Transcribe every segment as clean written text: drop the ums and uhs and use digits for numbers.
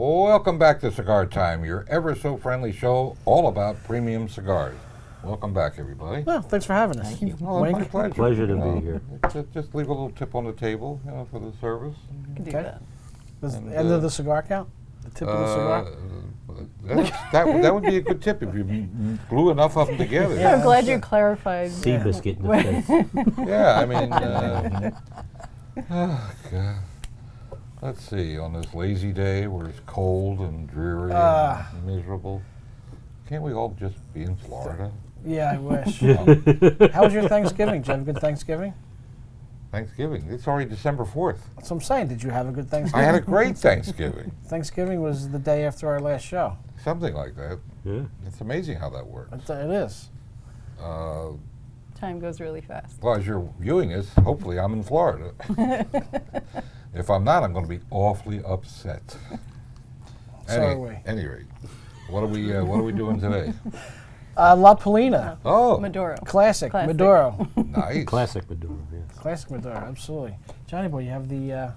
Welcome back to Cigar Time, your ever so friendly show all about premium cigars. Welcome back, everybody. Well, thanks for having us. Thank you. Oh, it's my Wink. pleasure. Pleasure to You know, be here. Just leave a little tip on the table, for the service. You can do Okay. that. This And, end of the cigar count? The tip of the cigar? That would be a good tip if you glue enough of them together. Yeah. I'm glad you clarified. Sea biscuit in the face. Yeah, I mean, oh, God. Let's see, on this lazy day where it's cold and dreary and miserable, can't we all just be in Florida? Yeah, I wish. How was your Thanksgiving? Did you have a good Thanksgiving? Thanksgiving, it's already December 4th. That's what I'm saying. Did you have a good Thanksgiving? I had a great Thanksgiving. Thanksgiving was the day after our last show. Something like that. Yeah. It's amazing how that works. It is. Time goes really fast. Well, as you're viewing this, hopefully I'm in Florida. If I'm not, I'm going to be awfully upset. So are we. Any rate, what are we doing today? La Palina. Oh, Maduro. Classic. Classic. Maduro. nice. Classic Maduro, yes. Classic Maduro, absolutely. Johnny boy, you have the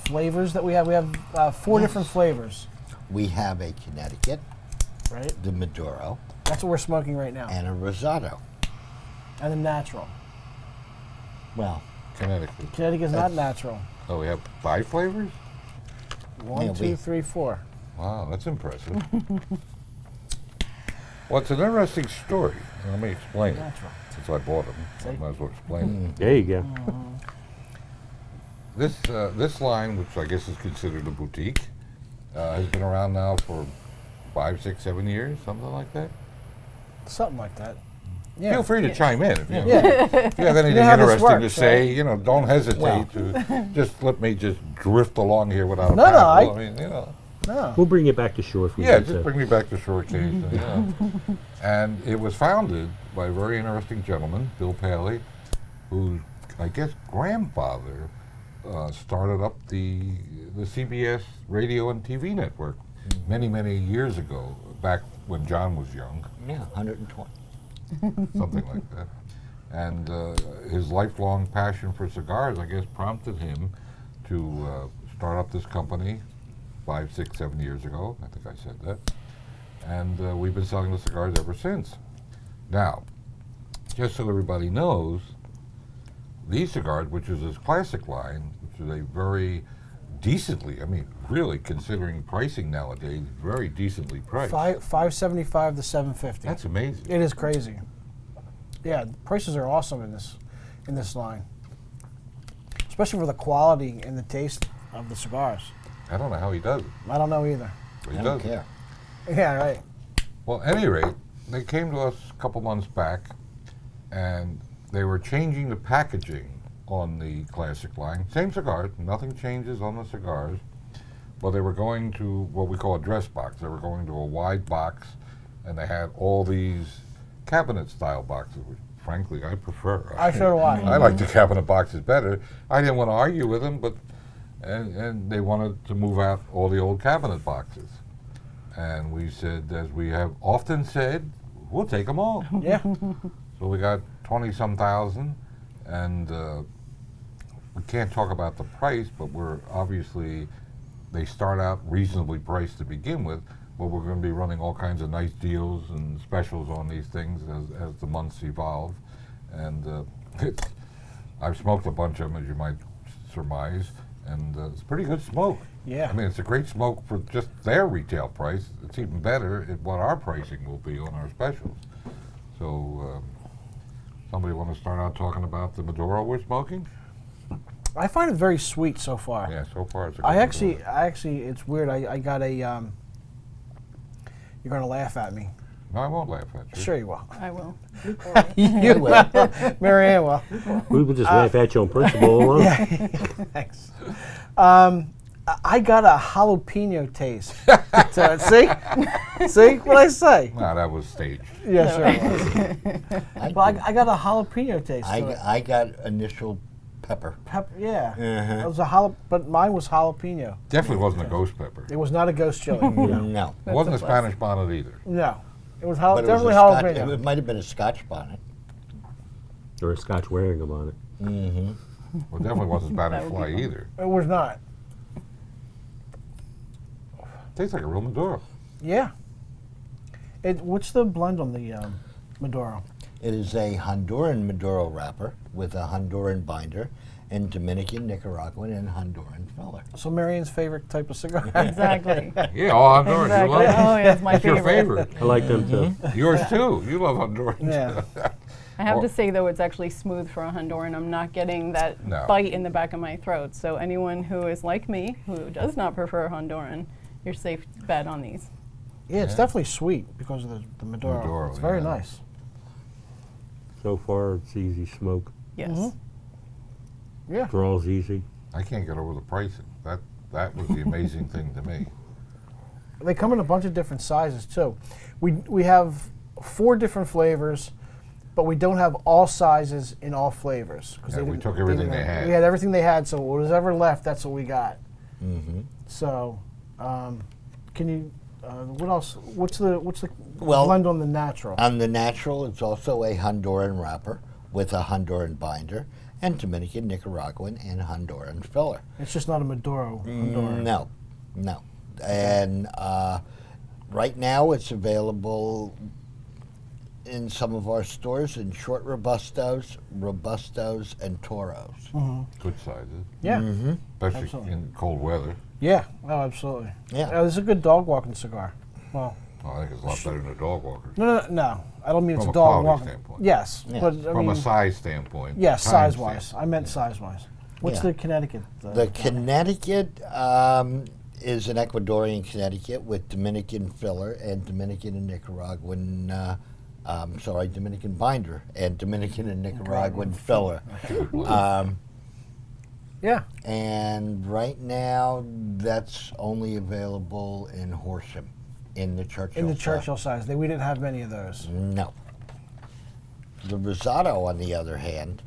flavors that we have. We have 4 different flavors, We have a Connecticut, right? the Maduro, That's what we're smoking right now. and a Rosado. And the natural. Well, Connecticut. Connecticut's not natural. Oh, we have 5 flavors? 1, Yeah, 2, 3, 4. Wow, that's impressive. Well, it's an interesting story. Let me explain it. Natural. Since I bought them, I might as well explain it. There you go. This line, which I guess is considered a boutique, has been around now for 5, 6, 7 years, something like that. Something like that. Yeah. Feel free to chime in if you, Yeah. if you have anything how this interesting to works, say. Don't hesitate Well. to just let me just drift along here without a No, no, paddle. I- mean, No. We'll bring you back to shore if we Yeah, need just to. bring me back to shore occasionally. And it was founded by a very interesting gentleman, Bill Paley, whose, I guess, grandfather started up the CBS radio and TV network many, many years ago, back when John was young, yeah, 120. something like that. And his lifelong passion for cigars, I guess, prompted him to start up this company 5, 6, 7 years ago. I think I said that. And we've been selling the cigars ever since. Now, just so everybody knows, these cigars, which is his classic line, which is a very decently, I mean, really considering pricing nowadays, very decently priced. 575 to 750. That's amazing. It is crazy. Yeah, the prices are awesome in this line, especially for the quality and the taste of the cigars. I don't know how he does it, I don't know either. but he I does don't it. care. Yeah, right. Well, at any rate, they came to us a couple months back, and they were changing the packaging on the classic line. Same cigars, nothing changes on the cigars, but they were going to what we call a dress box. They were going to a wide box, and they had all these cabinet-style boxes, which frankly I prefer. I sure do. I like the cabinet boxes better. I didn't want to argue with them, but and they wanted to move out all the old cabinet boxes. And we said, as we have often said, we'll take them all. Yeah. So we got 20-some thousand, and we can't talk about the price, but we're obviously, they start out reasonably priced to begin with, but we're going to be running all kinds of nice deals and specials on these things as the months evolve. And I've smoked a bunch of them, as you might surmise, and it's pretty good smoke. Yeah. I mean, it's a great smoke for just their retail price. It's even better at what our pricing will be on our specials. So, somebody want to start out talking about the Maduro we're smoking? I find it very sweet so far. Yeah, so far it's a good I actually, Maduro. it's weird. I got a. You're gonna laugh at me. No, I won't laugh at you. Sure you will. I will. You will. Marianne will. We will just laugh at you on principle alone. Yeah. Thanks. I got a jalapeno taste to it. See what I say? No, that was staged. Yeah, sure. It was. But I got a jalapeno taste to it. I got initial pepper. Yeah. Uh-huh. It was but mine was jalapeno. Definitely wasn't a ghost pepper. It was not a ghost chili. No. It wasn't a Spanish bonnet either. No. It was But it was definitely a Scotch, jalapeno. it might have been a Scotch bonnet. Or a Scotch wearing them on it. Mm-hmm. Well, it definitely wasn't Spanish That would fly be fun. either. It was not. Tastes like a real Maduro. Yeah. What's the blend on the Maduro? It is a Honduran Maduro wrapper with a Honduran binder and Dominican, Nicaraguan, and Honduran filler. So Marion's favorite type of cigar. Exactly. Yeah, all Honduran. Exactly. You love it. Oh, yeah, it's my It's your favorite. favorite. I like them too. Yours too. You love Honduran. Yeah. I have Or- to say, though, it's actually smooth for a Honduran. I'm not getting that No. bite in the back of my throat. So anyone who is like me, who does not prefer Honduran, you're safe to bet on these. Yeah, it's Yeah. definitely sweet because of the Maduro. Maduro, It's very yeah. nice. So far, it's easy smoke. Yes. Mhm. Yeah. Draws easy. I can't get over the pricing. That was the amazing thing to me. They come in a bunch of different sizes too. We have 4 different flavors, but we don't have all sizes in all flavors. 'Cause Yeah, they we didn't- took everything didn't they have- had. We had everything they had, so what was ever left, that's what we got. Mm-hmm. So, can you? What else? What's the Well, blend on the natural? On the natural, it's also a Honduran wrapper with a Honduran binder and Dominican, Nicaraguan, and Honduran filler. It's just not a Maduro. Honduran. No, no. And right now it's available in some of our stores in short Robustos, and Toros. Good sizes, Yeah. especially Absolutely. in cold weather. Yeah. Oh, absolutely. Yeah. This is a good dog walking cigar. Well, Oh, I think it's a lot better than a dog walker. no. I don't mean it's From a a dog quality walking. standpoint. Yes, Yeah. but I From mean, a size standpoint. yeah, time size wise. standpoint. I meant size wise. What's Yeah. the Connecticut? The Connecticut is an Ecuadorian Connecticut with Dominican filler and Dominican and Nicaraguan, Dominican binder and Dominican and Nicaraguan filler. Yeah. And right now, that's only available in Horsham, in the Churchill. In the size. Churchill size. We didn't have many of those. No. The Rosado, on the other hand,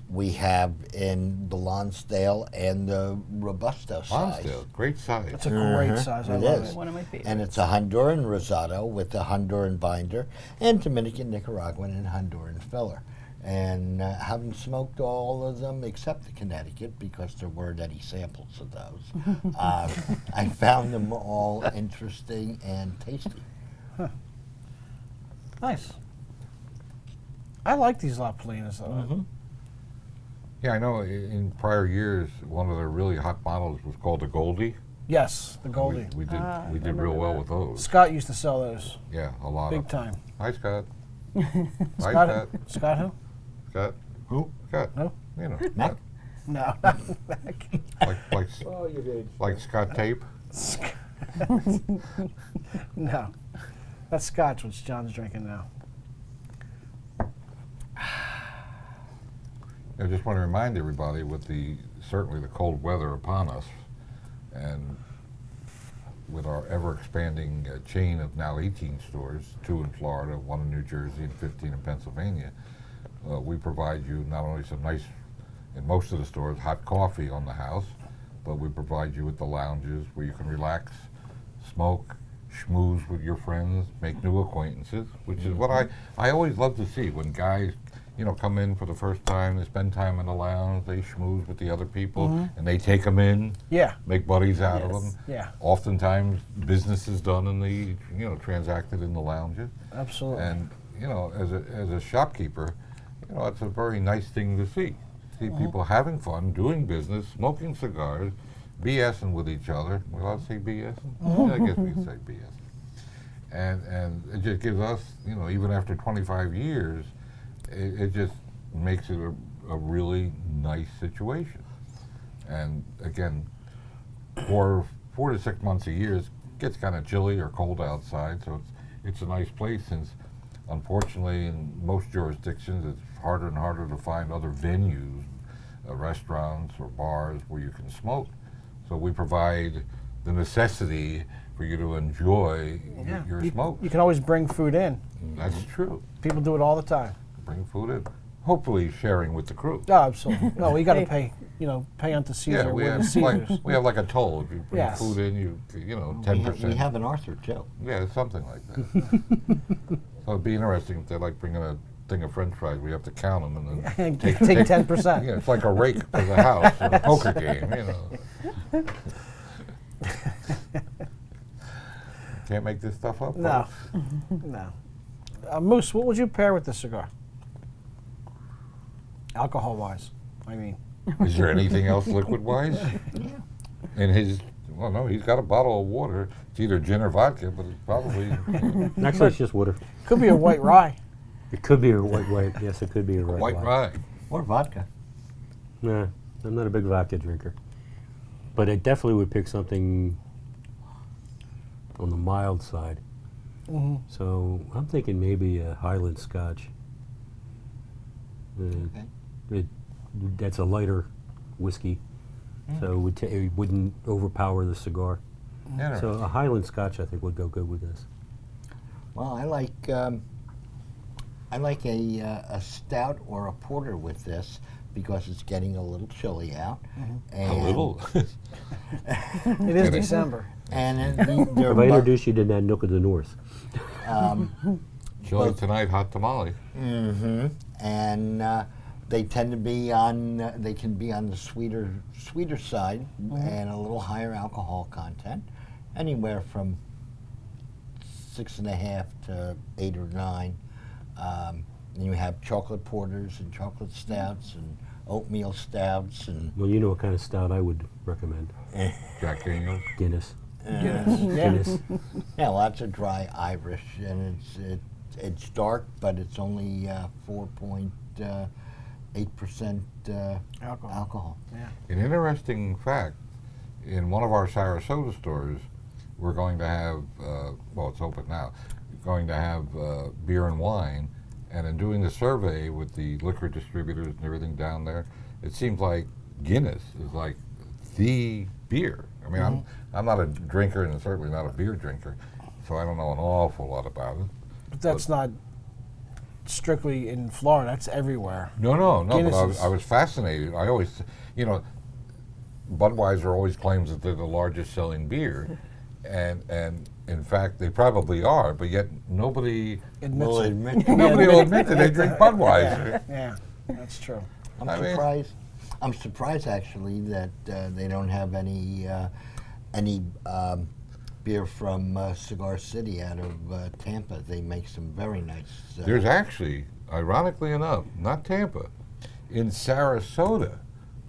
we have in the Lonsdale and the Robusto size. Lonsdale, great size. It's a great size. I It love is. it. One of my favorites. And it's a Honduran Rosado with a Honduran binder and Dominican, Nicaraguan, and Honduran filler. And haven't smoked all of them except the Connecticut because there weren't any samples of those. I found them all interesting and tasty. Nice. I like these La Palinas though. Yeah, I know in prior years, one of the really hot models was called the Goldie. Yes, the Goldie. We did, Ah, we I did real remember well that. with those. Scott used to sell those Yeah, a lot big of time. Hi, Scott. Hi, Scott, Scott. Scott who? Scott. Who? Scott. No? You know, Mac? No. like Scott tape. No. That's Scotch, which John's drinking now. I just want to remind everybody with certainly the cold weather upon us, and with our ever-expanding chain of now 18 stores, 2 in Florida, 1 in New Jersey, and 15 in Pennsylvania, we provide you not only some nice, in most of the stores, hot coffee on the house, but we provide you with the lounges where you can relax, smoke, schmooze with your friends, make new acquaintances, which is what I always love to see when guys, come in for the first time, they spend time in the lounge, they schmooze with the other people, and they take them in, Yeah. make buddies out of Yes. them. Yeah. Oftentimes, business is done in the, transacted in the lounges. Absolutely. And, as a shopkeeper, it's a very nice thing to see. See people having fun, doing business, smoking cigars, BSing with each other. Will I say BSing? Yeah, I guess we can say BSing. And it just gives us, even after 25 years, it just makes it a really nice situation. And again, for 4 to 6 months a year, it gets kind of chilly or cold outside, so it's a nice place since, unfortunately, in most jurisdictions, it's harder and harder to find other venues, restaurants or bars where you can smoke. So we provide the necessity for you to enjoy your smoke. You can always bring food in. That's true. People do it all the time. Bring food in. Hopefully sharing with the crew. Oh, absolutely. No, you got to pay. Pay unto Caesar. Yeah, we with have the like Caesars. we have like a toll. If you bring Yes. food in, you 10%. We have an Arthur, too. Yeah, something like that. So it'd be interesting if they like bringing a thing of French fries. We have to count them and then And take 10%. Yeah, it's like a rake for the house, in a poker game. Can't make this stuff up. No. folks? No. Moose, what would you pair with this cigar? Alcohol-wise, I mean. Is there anything else liquid-wise? In his, well, no, he's got a bottle of water. It's either gin or vodka, but it's probably. Actually, it's just water. Could be a white rye. It could be a white. Yes, it could be a White rye. rye. Or vodka. Nah, I'm not a big vodka drinker. But I definitely would pick something on the mild side. Mm-hmm. So I'm thinking maybe a Highland Scotch. That's a lighter whiskey, so it wouldn't overpower the cigar. Yeah, So a Highland Scotch, I think, would go good with this. Well, I like a stout or a porter with this because it's getting a little chilly out. And a little. It is December. And If I introduce you to that Nook of the North, Chili tonight, hot tamale. and they tend to be on. They can be on the sweeter side and a little higher alcohol content, anywhere from 6.5 to 8 or 9. And you have chocolate porters and chocolate stouts and oatmeal stouts and well, you know what kind of stout I would recommend. Jack Daniels. Guinness. Yeah. Guinness. yeah, lots of dry Irish, and it's dark, but it's only 4.8% alcohol. Yeah. An interesting fact, in one of our Sarasota stores, we're going to have, well, it's open now, we're going to have beer and wine, and in doing the survey with the liquor distributors and everything down there, it seems like Guinness is like the beer. I mean, I'm not a drinker and certainly not a beer drinker, so I don't know an awful lot about it. But that's not strictly in Florida. That's everywhere. No. But Guinness I was fascinated. I always, Budweiser always claims that they're the largest selling beer, and in fact they probably are. But yet nobody Admits Will it. admit- nobody will admit that they drink Budweiser. Yeah, that's true. I'm I mean- surprised. I'm surprised actually that they don't have any beer from Cigar City out of Tampa. They make some very nice. There's actually, ironically enough, not Tampa, in Sarasota,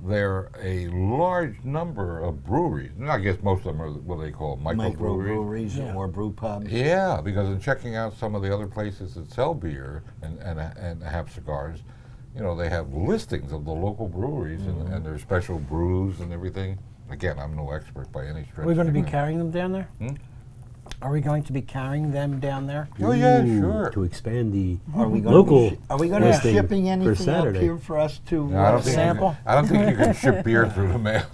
there are a large number of breweries. And I guess most of them are what they call microbreweries. microbreweries or brew pubs. Yeah, because in checking out some of the other places that sell beer and have cigars, they have listings of the local breweries and their special brews and everything. Again, I'm no expert by any stretch. Are we going to be of the- carrying them down there? Are we going to be carrying them down there? Oh yeah, Ooh, sure. To expand the Are we going local to be, are we going to be listing shipping for anything up Saturday. here for us to No, I don't think Sample? I don't think you can ship beer through the mail.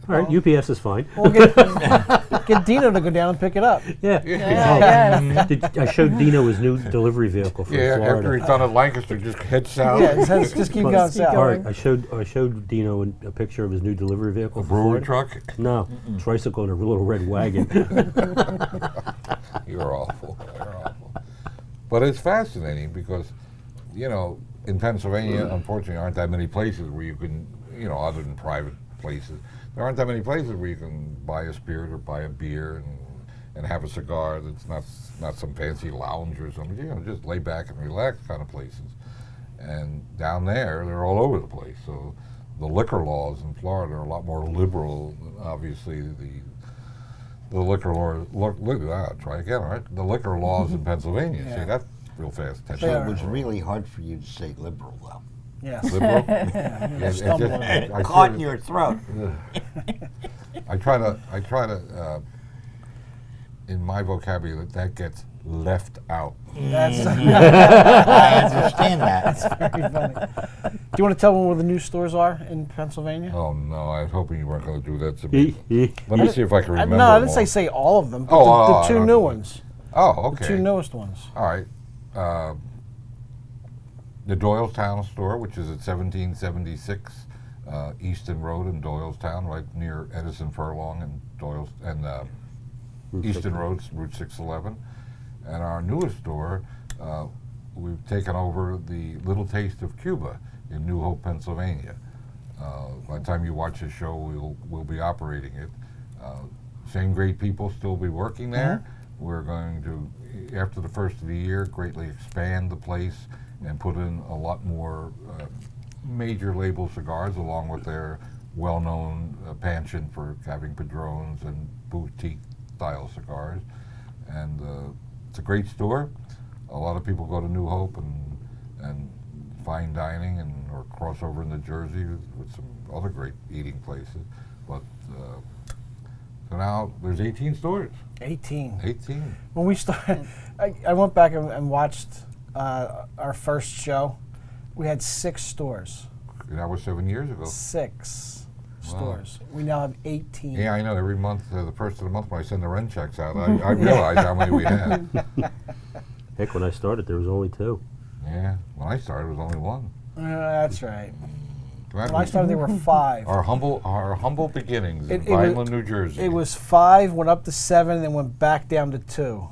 All right, UPS is fine. We'll get Dino to go down and pick it up. Yeah. yes. I showed Dino his new delivery vehicle for Yeah, Florida. after he's done at Lancaster, just head south. Yeah, just keep But- going south. All right, I showed Dino a picture of his new delivery vehicle. A for brewery Florida. truck. No, tricycle and a little red wagon. You're awful. You're awful. But it's fascinating because, in Pennsylvania, unfortunately, aren't that many places where you can, other than private places, there aren't that many places where you can buy a spirit or buy a beer and have a cigar that's not some fancy lounge or something. Just lay back and relax kind of places. And down there, they're all over the place. So the liquor laws in Florida are a lot more liberal than obviously the liquor law. Look at that. Try again. All right. The liquor laws in Pennsylvania. Yeah. See, that's real fast. So Yeah. it was really hard for you to say liberal, though. Yes. Liberal. Stumble on I Caught sort in of- your throat. I try to. In my vocabulary, that gets left out. That's I understand that. very funny. Do you want to tell them where the new stores are in Pennsylvania? Oh no! I was hoping you weren't going to do that to me. Yeah. Let me see if I can remember. No, I them didn't all. say all of them, but Oh, the I two don't new know. ones. Oh, okay. The two newest ones. All right. The Doylestown store, which is at 1776 Easton Road in Doylestown, right near Edison Furlong and Easton Road, Route 611. And our newest store, we've taken over the Little Taste of Cuba in New Hope, Pennsylvania. By the time you watch the show, we'll be operating it. same great people still be working there. We're going to, after the first of the year, greatly expand the place and put in a lot more major label cigars, along with their well-known penchant for having padrones and boutique-style cigars. And it's a great store. A lot of people go to New Hope and fine dining or cross over into Jersey with some other great eating places. But so now there's 18 stores. 18. 18. When we started, I went back and watched our first show. We had 6 stores. That was 7 years ago. 6 Wow. stores. We now have 18. Yeah, I know. Every month, the first of the month when I send the rent checks out, I realize how many we had. Heck, when I started, there was only 2. Yeah, when I started, it was only 1. That's right. That When I was started, there were 5. our humble beginnings in It was- Vineland, New Jersey. It was 5, went up to 7, then went back down to 2.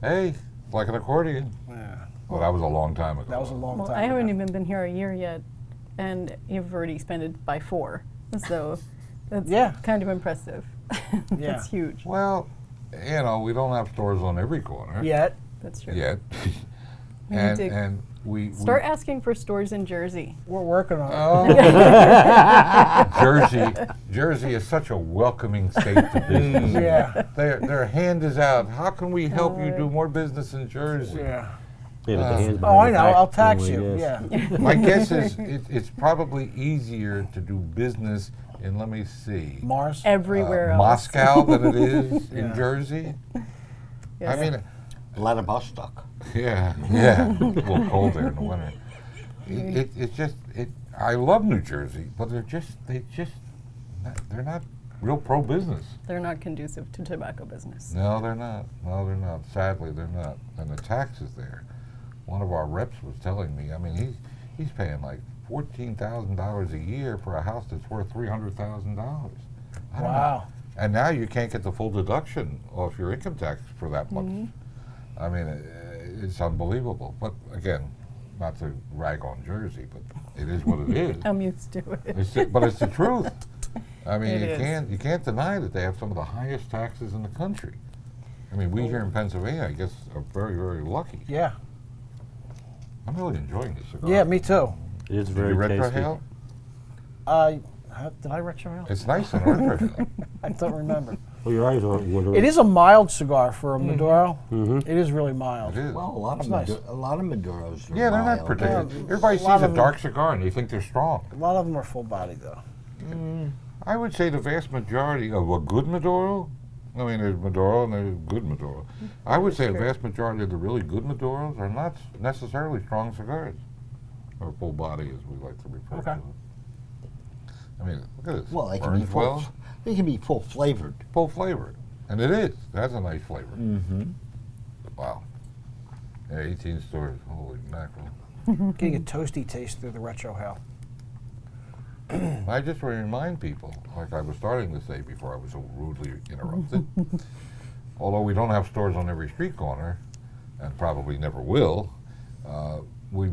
Hey, like an accordion. Yeah. Well, that was a long time ago. That was a long Well, time I haven't ago. even been here a year yet, and you've already expanded by 4. So that's Yeah. kind of impressive. That's Yeah. huge. Well, you know, we don't have stores on every corner Yet. That's true. yet. We need and to and we Start asking for stores in Jersey. We're working on it. Jersey is such a welcoming state to business. Yeah. Their hand is out. How can we help you do more business in Jersey? Yeah. Yeah, but the hands Oh, I behind the know. back, I'll tax anyway, you. yes. Yeah. My guess is it's probably easier to do business in, let me see, Mars. Everywhere else. Moscow than it is Yeah. in Jersey. Yes. I mean, Vladivostok. yeah, a little cold there in the winter. It's just I love New Jersey, but they're not real pro business. They're not conducive to tobacco business. No, they're not. No, they're not. Sadly, they're not. And the taxes there. One of our reps was telling me. I mean, he's paying like $14,000 a year for a house that's worth $300,000. Wow. And now you can't get the full deduction off your income tax for that much. I mean, it's unbelievable. But again, not to rag on Jersey, but it is what it is. I'm used to it. But it's the truth. I mean, It is. you can't deny that they have some of the highest taxes in the country. I mean, we here in Pennsylvania, I guess, are very, very lucky. Yeah. I'm really enjoying this cigar. Yeah, me too. It is Did very you retrohale? Did I retro? It's nice on retrohale. I don't remember. Well, your eyes aren't wondering. It is a mild cigar for a Maduro. Mm-hmm. It is really mild. It is. Well, It's nice. a lot of Maduros are Yeah, they're not mild. particular. Yeah, Everybody a sees lot a of them- dark cigar and they think they're strong. A lot of them are full body though. I would say the vast majority of a good Maduro, I mean, there's Maduro and there's good Maduro. I would say a vast majority of the really good Maduros are not necessarily strong cigars, or full body as we like to refer to Okay. them. I mean, look at this. Well, they can be Burns full. well, They can be full flavored. full flavored. And it is. It has a nice flavor. Mm-hmm. Wow. Yeah, 18 stores. Holy mackerel. Getting a toasty taste through the retro hell. I just want to remind people, like I was starting to say before I was so rudely interrupted, although we don't have stores on every street corner, and probably never will, we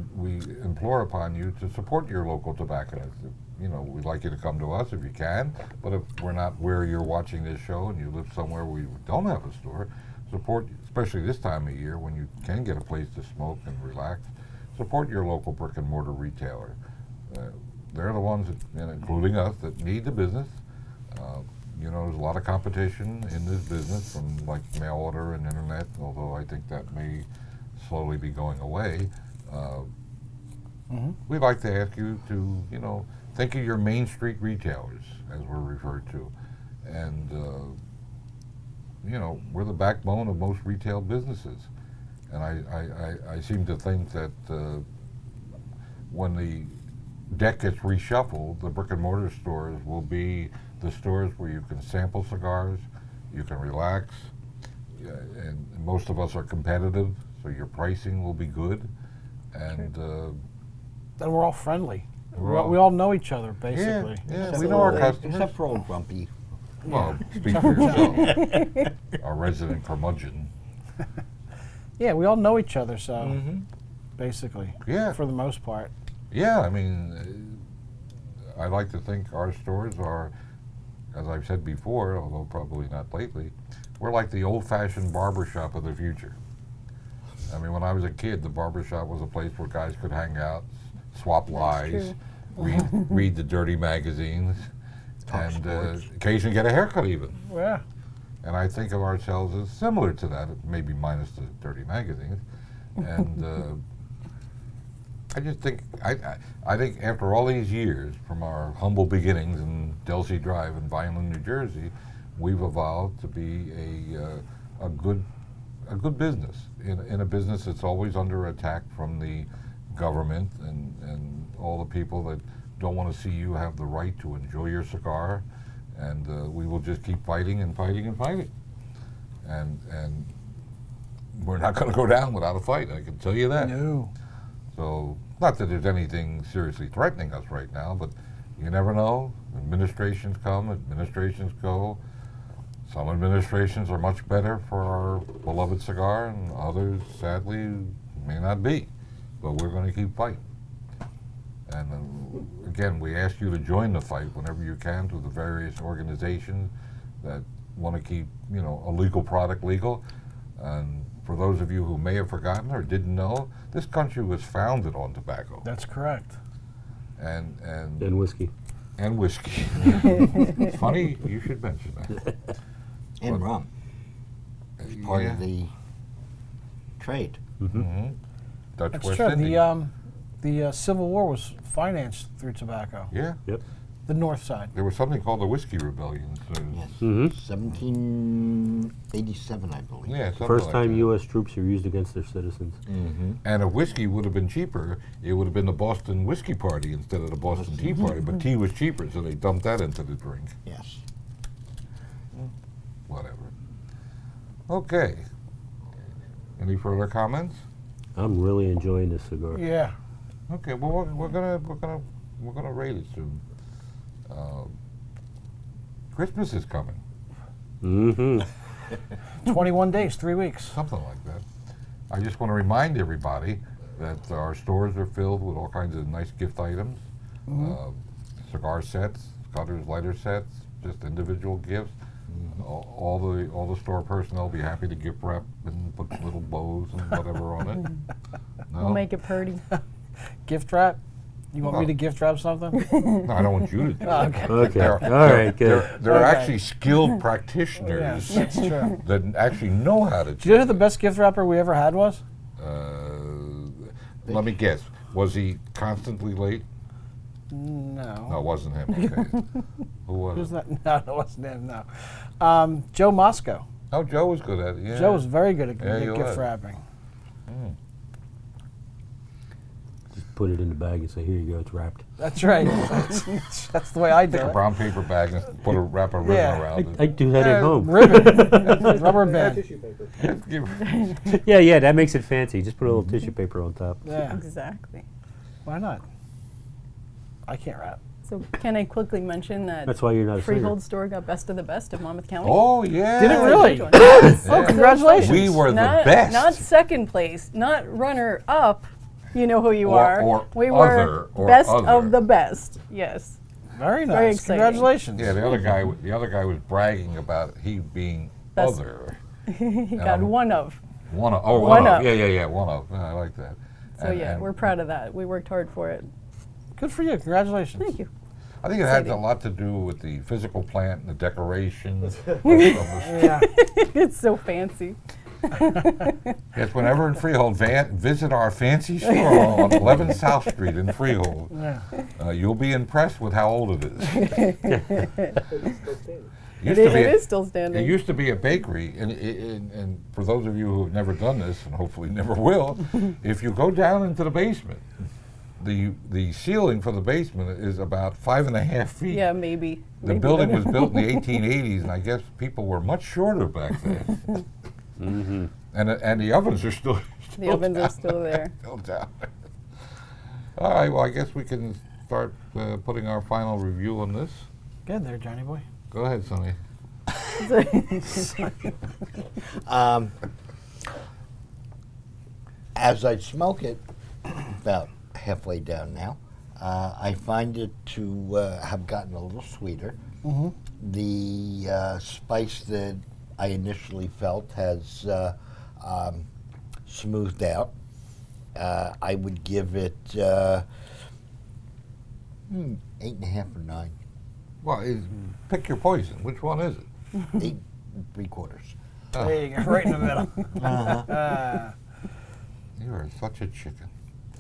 implore upon you to support your local tobacconists. You know, we'd like you to come to us if you can, but if we're not where you're watching this show and you live somewhere where you don't have a store, support, especially this time of year when you can get a place to smoke and relax, support your local brick and mortar retailer. They're the ones, that, including us, that need the business. You know, there's a lot of competition in this business from like mail order and internet, although I think that may slowly be going away. We'd like to ask you to, you know, think of your Main Street retailers, as we're referred to. And, you know, we're the backbone of most retail businesses. And I seem to think that when the deck gets reshuffled, the brick and mortar stores will be the stores where you can sample cigars, you can relax, and most of us are competitive, so your pricing will be good. And And we're all friendly. We're We all know each other basically. yeah, we know our Except customers. for old Grumpy. Well, speak for yourself. Our resident curmudgeon. Yeah, we all know each other, so basically, Yeah. for the most part. Yeah, I mean, I like to think our stores are as I've said before, although probably not lately, we're like the old-fashioned barber shop of the future. I mean, when I was a kid, the barber shop was a place where guys could hang out, swap lies, read the dirty magazines, and occasionally get a haircut even. Yeah. And I think of ourselves as similar to that, maybe minus the dirty magazines. And I just think, I think after all these years, from our humble beginnings in Delsey Drive in Vineland, New Jersey, we've evolved to be a good business, in a business that's always under attack from the government and all the people that don't want to see you have the right to enjoy your cigar. And we will just keep fighting and fighting and fighting. And we're not going to go down without a fight, I can tell you that. No. So, not that there's anything seriously threatening us right now, but you never know. Administrations come, administrations go. Some administrations are much better for our beloved cigar, and others, sadly, may not be. But we're going to keep fighting. And again, we ask you to join the fight whenever you can through the various organizations that want to keep, a legal product legal. And for those of you who may have forgotten or didn't know, this country was founded on tobacco. That's correct. And whiskey. And whiskey. It's funny you should mention that. And But- rum. It's part of the trade. Mm-hmm. Dutch That's West true. Indies. The Civil War was financed through tobacco. Yeah, Yep. The North side. there was something called the Whiskey Rebellion. So Yes. Mm-hmm. 1787, I believe. yeah, something First like time that. U.S. troops are used against their citizens. Mm-hmm. And if whiskey would have been cheaper, it would have been the Boston Whiskey Party instead of the Boston Tea Party. But tea was cheaper, so they dumped that into the drink. Yes. Whatever. Okay. Any further comments? I'm really enjoying this cigar. Yeah. Okay. Well, we're gonna rate it soon. Christmas is coming. Mm-hmm. 21 days, 3 weeks. Something like that. I just want to remind everybody that our stores are filled with all kinds of nice gift items, cigar sets, cutters, lighter sets, just individual gifts. All the store personnel will be happy to gift wrap and put little bows and whatever on it. No? We'll make it pretty. Gift wrap? You want me Well- to gift wrap something? No, I don't want you to do Oh, that. okay. Okay. All right. Good. There are Okay. actually skilled practitioners Yes, that's true. that actually know how to Do you know who the do best gift wrapper we ever had was? Let me guess. Was he constantly late? No. No, it wasn't him. Okay. Who was Who's it? that? No, it wasn't him, no. Joe Moscow. Oh, Joe was good at it. Yeah. Joe was very good at Yeah, he gift was. wrapping. Just put it in the bag and say, "Here you go. It's wrapped." That's right. That's the way I do Take a it. brown paper bag and wrap a ribbon Yeah. around it. I do that at home. Ribbon. Rubber band. Give- Yeah. That makes it fancy. Just put a little tissue paper on top. Yeah. Exactly. Why not? I can't wrap. So can I quickly mention that That's why you're not a singer. Freehold store got best of the best of Monmouth County? Oh, yeah. Did it really? Good one. Yes. Oh, congratulations. We were Not, the best. not second place, not runner up. You know who you Or- are. or we other, were or best other. of the best. Yes. Very nice. Very exciting. Congratulations. Yeah, the other guy was bragging about he being That's- other. He got one of. One of. Oh, One one of. of. Yeah, one of. I like that. So yeah, we're proud of that. We worked hard for it. Good for you. Congratulations. Thank you. I think it has a Exciting. lot to do with the physical plant and the decorations. Yeah. It's so fancy. Yes, whenever in Freehold, visit our fancy store on 11 South Street in Freehold. Yeah. You'll be impressed with how old it is. It is still It standing. used to be a bakery, and for those of you who have never done this, and hopefully never will, if you go down into the basement, the ceiling for the basement is about 5.5 feet. Yeah, maybe. The Maybe building better. was built in the 1880s, and I guess people were much shorter back then. Mm-hmm. And the ovens are still The ovens are down still there. Still down there. All right, well, I guess we can start putting our final review on this. Good there, Johnny boy. Go ahead, Sonny. As I smoke it, about halfway down now, I find it to have gotten a little sweeter. The spice that I initially felt has smoothed out. I would give it 8.5 or 9. Well, pick your poison. Which one is it? 8 3/4. There you go, right in the middle. You are such a chicken.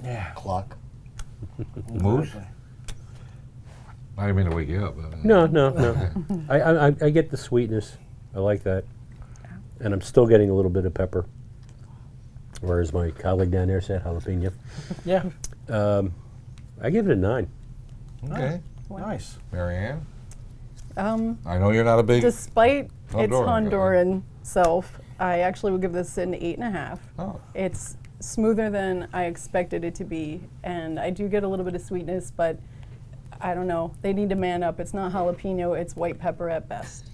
Yeah. Clock. Moose? Exactly. I didn't mean to wake you up. No. I get the sweetness. I like that. And I'm still getting a little bit of pepper. Or as my colleague down there said, jalapeno. Yeah. I give it a 9. Okay. Nice. Marianne? Um, I know you're not a big... despite its Honduran guy. Honduran self, I actually would give this an 8.5. Oh. It's smoother than I expected it to be, and I do get a little bit of sweetness, but I don't know. They need to man up. It's not jalapeno, it's white pepper at best.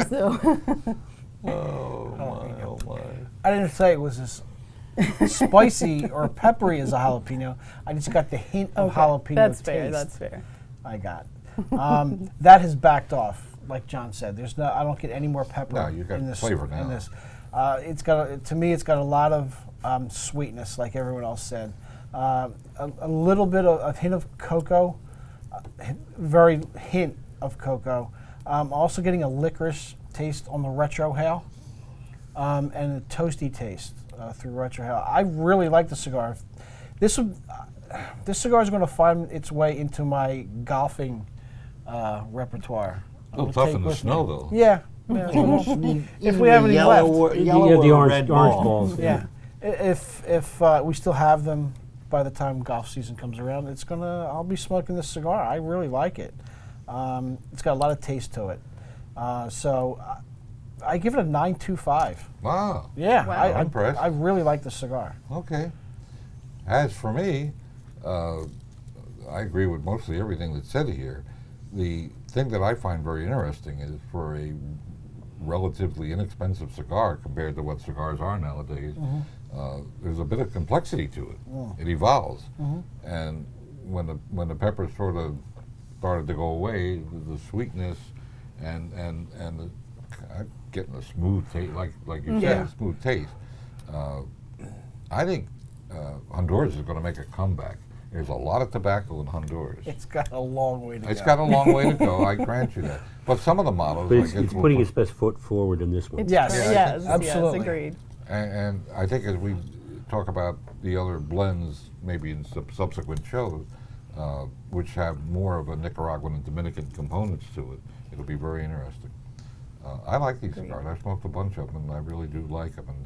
So, Oh, my. I didn't say it was as spicy or peppery as a jalapeno. I just got the hint of jalapeno that's taste. fair, that's fair. I got. That has backed off, like John said. There's no. I don't get any more pepper. No, you got in this flavor now. In this, it's got. To me, it's got a lot of sweetness, like everyone else said. A little bit of a hint of cocoa, very hint of cocoa. Also getting a licorice taste on the retrohale, and a toasty taste through retrohale. I really like the cigar. This cigar is going to find its way into my golfing repertoire. A little tough in the snow, though. Yeah. If we have any left. You have the orange balls. Yeah. If we still have them by the time golf season comes around, I'll be smoking this cigar. I really like it. It's got a lot of taste to it. So I give it a 9.25. Wow. Yeah. Wow. I'm impressed. I really like the cigar. Okay. As for me, I agree with mostly everything that's said here. The thing that I find very interesting is for a relatively inexpensive cigar compared to what cigars are nowadays, there's a bit of complexity to it. It evolves. And when the peppers sort of started to go away, the sweetness and I'm getting a smooth taste, like you said, a smooth taste. I think Honduras is going to make a comeback. There's a lot of tobacco in Honduras. It's got a long way to go. It's got a long way to go, I grant you that. But some of the models... But I it's guess will putting put- its best foot forward in this one. It's Yes. true. Yeah, Yes, absolutely. yes, agreed. And I think as we talk about the other blends, maybe in subsequent shows, which have more of a Nicaraguan and Dominican components to it, it'll be very interesting. I like these cigars. I've smoked a bunch of them, and I really do like them. And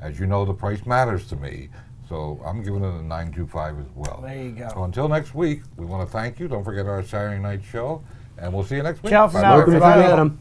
as you know, the price matters to me, so I'm giving it a 9.25 as well. There you go. So until next week, we want to thank you. Don't forget our Saturday night show, and we'll see you next week. Ciao for Bye-bye. now, Welcome if you everybody. got 'em.